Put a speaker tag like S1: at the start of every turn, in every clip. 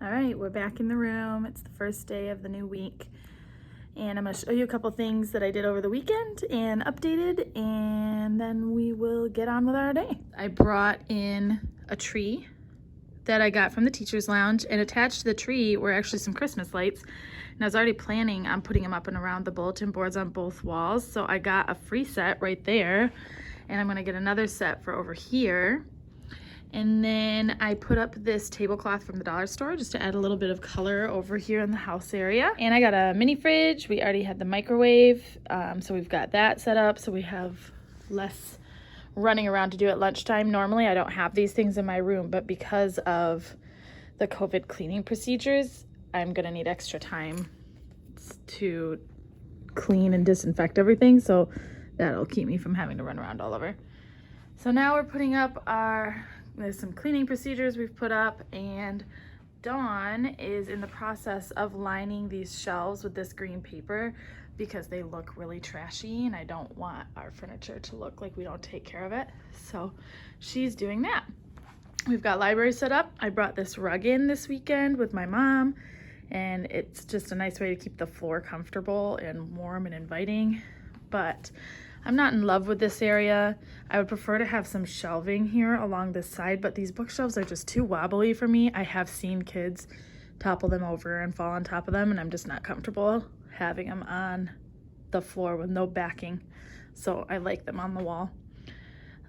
S1: All right, we're back in the room. It's the first day of the new week. And I'm gonna show you a couple things that I did over the weekend and updated, and then we will get on with our day. I brought in a tree that I got from the teacher's lounge, and attached to the tree were actually some Christmas lights. And I was already planning on putting them up and around the bulletin boards on both walls. So I got a free set right there, and I'm gonna get another set for over here. And then I put up this tablecloth from the dollar store just to add a little bit of color over here in the house area. And I got a mini fridge. We already had the microwave, so we've got that set up so we have less running around to do at lunchtime. Normally I don't have these things in my room, but because of the COVID cleaning procedures, I'm gonna need extra time to clean and disinfect everything, so that'll keep me from having to run around all over. So now we're putting up there's some cleaning procedures we've put up, and Dawn is in the process of lining these shelves with this green paper because they look really trashy and I don't want our furniture to look like we don't take care of it. So she's doing that. We've got library set up. I brought this rug in this weekend with my mom, and it's just a nice way to keep the floor comfortable and warm and inviting. But I'm not in love with this area. I would prefer to have some shelving here along this side, but these bookshelves are just too wobbly for me. I have seen kids topple them over and fall on top of them, and I'm just not comfortable having them on the floor with no backing. So I like them on the wall.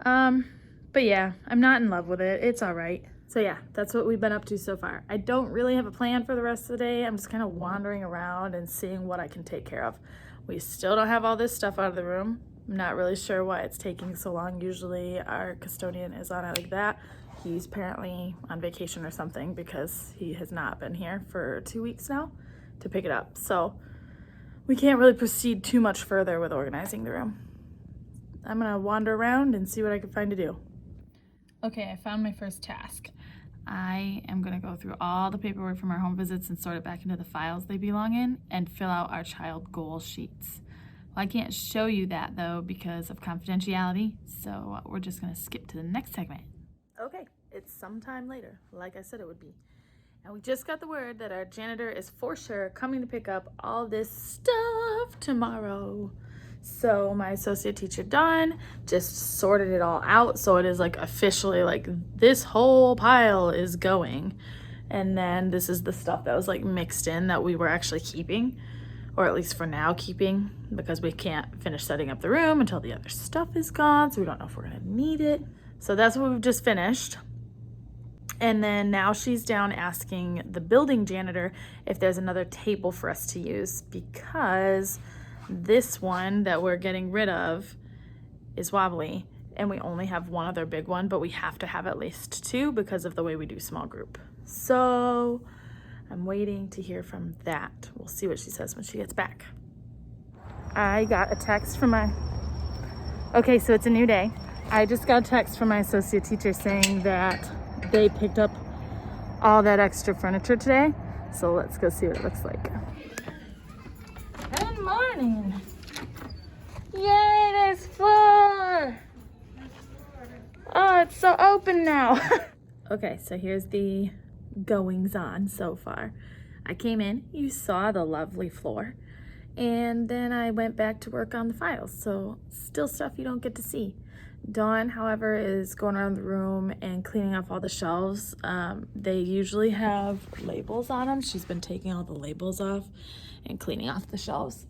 S1: But yeah, I'm not in love with it. It's all right. So yeah, that's what we've been up to so far. I don't really have a plan for the rest of the day. I'm just kind of wandering around and seeing what I can take care of. We still don't have all this stuff out of the room. I'm not really sure why it's taking so long. Usually our custodian is on it like that. He's apparently on vacation or something because he has not been here for 2 weeks now to pick it up. So we can't really proceed too much further with organizing the room. I'm gonna wander around and see what I can find to do. Okay, I found my first task. I am gonna go through all the paperwork from our home visits and sort it back into the files they belong in and fill out our child goal sheets. Well, I can't show you that though because of confidentiality, so we're just gonna skip to the next segment. Okay, it's sometime later, like I said it would be. And we just got the word that our janitor is for sure coming to pick up all this stuff tomorrow. So my associate teacher Dawn just sorted it all out, so it is like officially like this whole pile is going. And then this is the stuff that was like mixed in that we were actually keeping, or at least for now keeping, because we can't finish setting up the room until the other stuff is gone, so we don't know if we're gonna need it. So that's what we've just finished. And then now she's down asking the building janitor if there's another table for us to use, because this one that we're getting rid of is wobbly and we only have one other big one, but we have to have at least two because of the way we do small group. So I'm waiting to hear from that. We'll see what she says when she gets back. I got a text from okay, so it's a new day. I just got a text from my associate teacher saying that they picked up all that extra furniture today. So let's go see what it looks like. Good morning. Yay, there's floor. Oh, it's so open now. Okay, so here's the goings on so far. I came in, you saw the lovely floor, and then I went back to work on the files. So still stuff you don't get to see. Dawn, however, is going around the room and cleaning off all the shelves. They usually have labels on them. She's been taking all the labels off and cleaning off the shelves.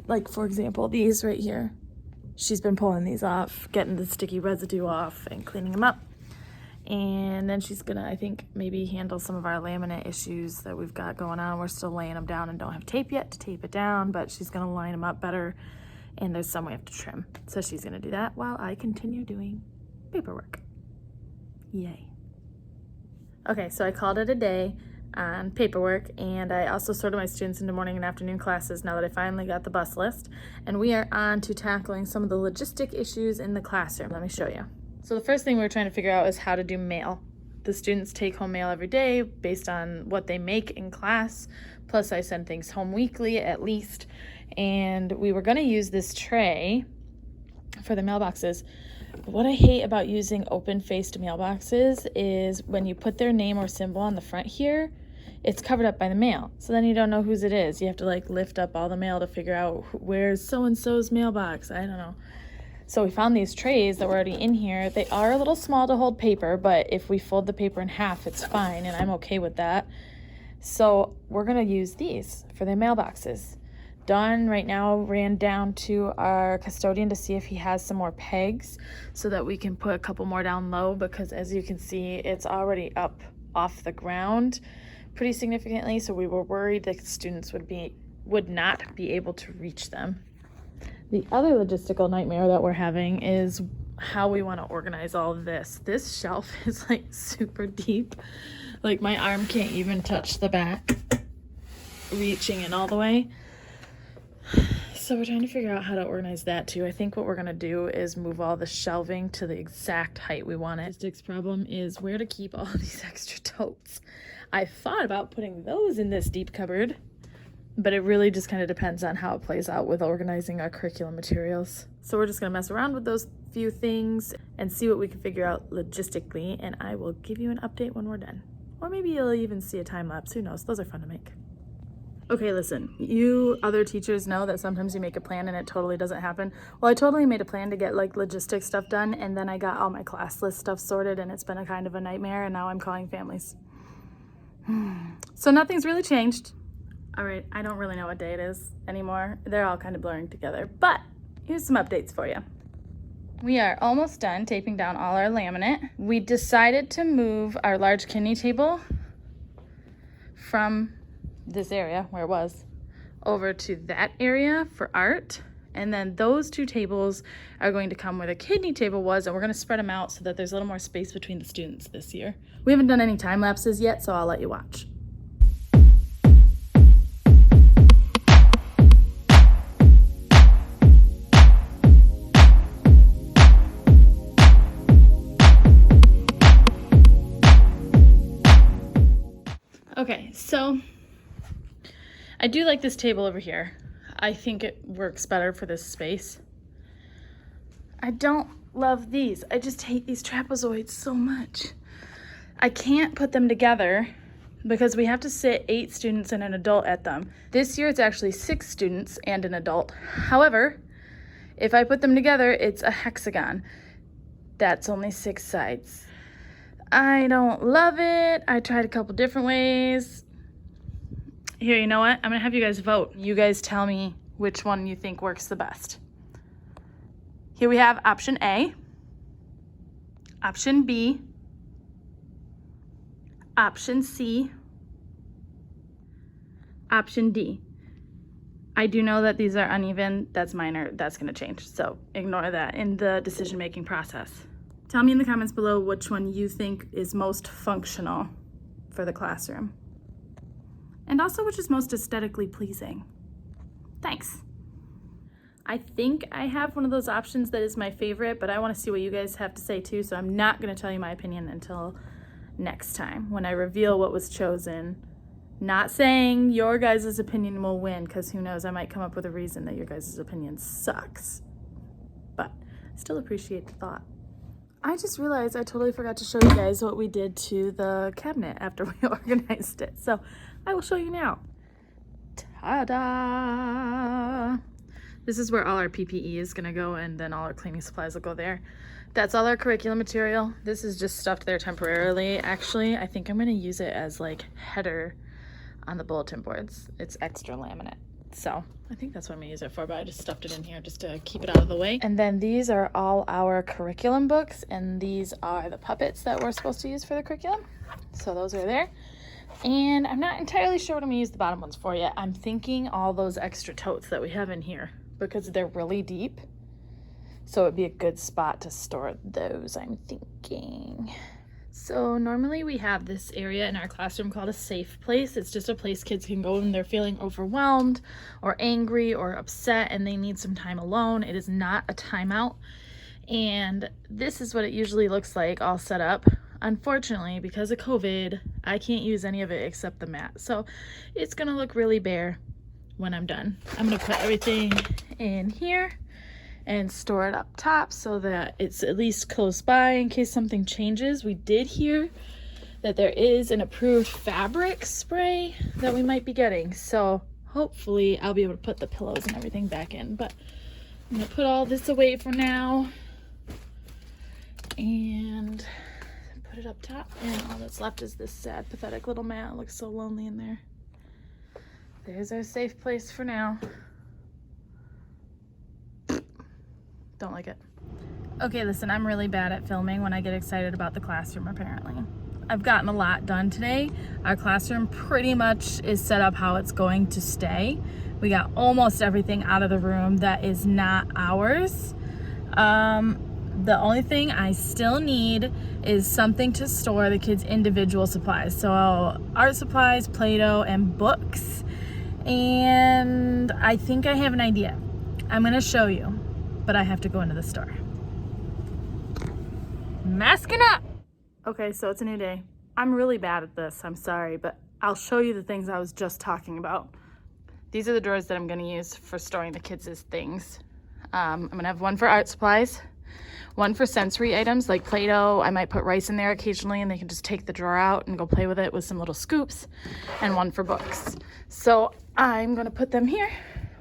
S1: Like, for example, these right here. She's been pulling these off, getting the sticky residue off and cleaning them up. And then she's gonna, I think, maybe handle some of our laminate issues that we've got going on. We're still laying them down and don't have tape yet to tape it down, but she's gonna line them up better. And there's some we have to trim. So she's gonna do that while I continue doing paperwork. Yay. Okay, so I called it a day on paperwork, and I also sorted my students into morning and afternoon classes now that I finally got the bus list. And we are on to tackling some of the logistic issues in the classroom. Let me show you. So the first thing we were trying to figure out is how to do mail. The students take home mail every day based on what they make in class. Plus I send things home weekly at least. And we were gonna use this tray for the mailboxes. But what I hate about using open-faced mailboxes is when you put their name or symbol on the front here, it's covered up by the mail. So then you don't know whose it is. You have to like lift up all the mail to figure out where's so-and-so's mailbox. I don't know. So we found these trays that were already in here. They are a little small to hold paper, but if we fold the paper in half, it's fine, and I'm okay with that. So we're gonna use these for their mailboxes. Dawn right now ran down to our custodian to see if he has some more pegs so that we can put a couple more down low, because as you can see, it's already up off the ground pretty significantly. So we were worried that students would not be able to reach them. The other logistical nightmare that we're having is how we want to organize all of this. This shelf is like super deep. Like my arm can't even touch the back, reaching in all the way. So we're trying to figure out how to organize that too. I think what we're gonna do is move all the shelving to the exact height we want it. The logistics problem is where to keep all these extra totes. I thought about putting those in this deep cupboard, but it really just kind of depends on how it plays out with organizing our curriculum materials. So we're just gonna mess around with those few things and see what we can figure out logistically, and I will give you an update when we're done. Or maybe you'll even see a time lapse, who knows, those are fun to make. Okay, listen, you other teachers know that sometimes you make a plan and it totally doesn't happen. Well, I totally made a plan to get like logistics stuff done, and then I got all my class list stuff sorted, and it's been a kind of a nightmare, and now I'm calling families. So nothing's really changed. All right, I don't really know what day it is anymore. They're all kind of blurring together, but here's some updates for you. We are almost done taping down all our laminate. We decided to move our large kidney table from this area where it was over to that area for art, and then those two tables are going to come where the kidney table was, and we're going to spread them out so that there's a little more space between the students this year. We haven't done any time lapses yet, so I'll let you watch. Okay, so I do like this table over here. I think it works better for this space. I don't love these. I just hate these trapezoids so much. I can't put them together because we have to sit 8 students and an adult at them. This year it's actually 6 students and an adult. However, if I put them together, it's a hexagon. That's only 6 sides. I don't love it. I tried a couple different ways. Here, you know what? I'm gonna have you guys vote. You guys tell me which one you think works the best. Here we have option A, option B, option C, option D. I do know that these are uneven. That's minor. That's gonna change. So ignore that in the decision-making process. Tell me in the comments below which one you think is most functional for the classroom. And also which is most aesthetically pleasing. Thanks. I think I have one of those options that is my favorite, but I want to see what you guys have to say too, so I'm not going to tell you my opinion until next time when I reveal what was chosen. Not saying your guys' opinion will win, because who knows, I might come up with a reason that your guys' opinion sucks. But I still appreciate the thought. I just realized I totally forgot to show you guys what we did to the cabinet after we organized it. So I will show you now. Ta-da! This is where all our PPE is gonna go, and then all our cleaning supplies will go there. That's all our curriculum material. This is just stuffed there temporarily. Actually, I think I'm gonna use it as like header on the bulletin boards. It's extra laminate. So I think that's what I'm gonna use it for, but I just stuffed it in here just to keep it out of the way. And then these are all our curriculum books, and these are the puppets that we're supposed to use for the curriculum. So those are there. And I'm not entirely sure what I'm gonna use the bottom ones for yet. I'm thinking all those extra totes that we have in here, because they're really deep. So it'd be a good spot to store those, I'm thinking. So normally we have this area in our classroom called a safe place. It's just a place kids can go when they're feeling overwhelmed or angry or upset and they need some time alone. It is not a timeout. And this is what it usually looks like all set up. Unfortunately, because of COVID, I can't use any of it except the mat. So it's gonna look really bare when I'm done. I'm gonna put everything in here and store it up top so that it's at least close by in case something changes. We did hear that there is an approved fabric spray that we might be getting. So hopefully I'll be able to put the pillows and everything back in. But I'm gonna put all this away for now and put it up top. And all that's left is this sad, pathetic little mat. It looks so lonely in there. There's our safe place for now. Don't like it. Okay, listen, I'm really bad at filming when I get excited about the classroom, apparently. I've gotten a lot done today. Our classroom pretty much is set up how it's going to stay. We got almost everything out of the room that is not ours. The only thing I still need is something to store the kids' individual supplies. So art supplies, Play-Doh, and books. And I think I have an idea. I'm gonna show you, but I have to go into the store. Masking up! Okay, so it's a new day. I'm really bad at this, I'm sorry, but I'll show you the things I was just talking about. These are the drawers that I'm gonna use for storing the kids' things. I'm gonna have one for art supplies, one for sensory items like Play-Doh. I might put rice in there occasionally and they can just take the drawer out and go play with it with some little scoops, and one for books. So I'm gonna put them here.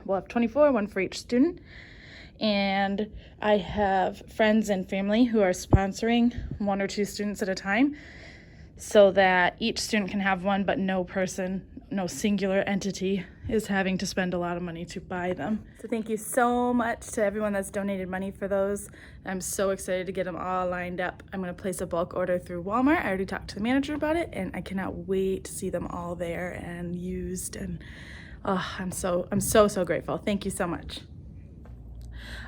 S1: We'll have 24, one for each student. And I have friends and family who are sponsoring 1 or 2 students at a time so that each student can have one, but no person, no singular entity is having to spend a lot of money to buy them. So thank you so much to everyone that's donated money for those. I'm so excited to get them all lined up. I'm gonna place a bulk order through Walmart. I already talked to the manager about it and I cannot wait to see them all there and used. And oh, I'm so grateful. Thank you so much.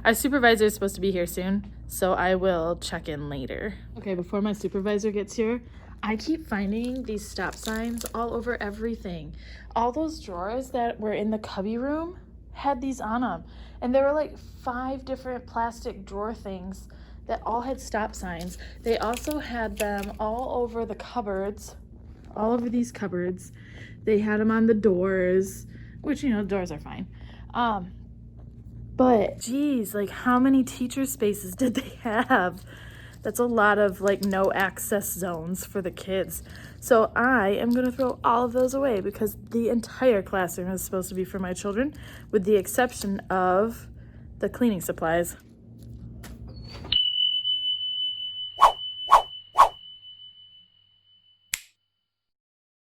S1: Our supervisor is supposed to be here soon, so I will check in later. Okay, before my supervisor gets here, I keep finding these stop signs all over everything. All those drawers that were in the cubby room had these on them. And there were like 5 different plastic drawer things that all had stop signs. They also had them all over the cupboards, all over these cupboards. They had them on the doors, which, you know, the doors are fine. But geez, like how many teacher spaces did they have? That's a lot of like no access zones for the kids. So I am gonna throw all of those away because the entire classroom is supposed to be for my children, with the exception of the cleaning supplies.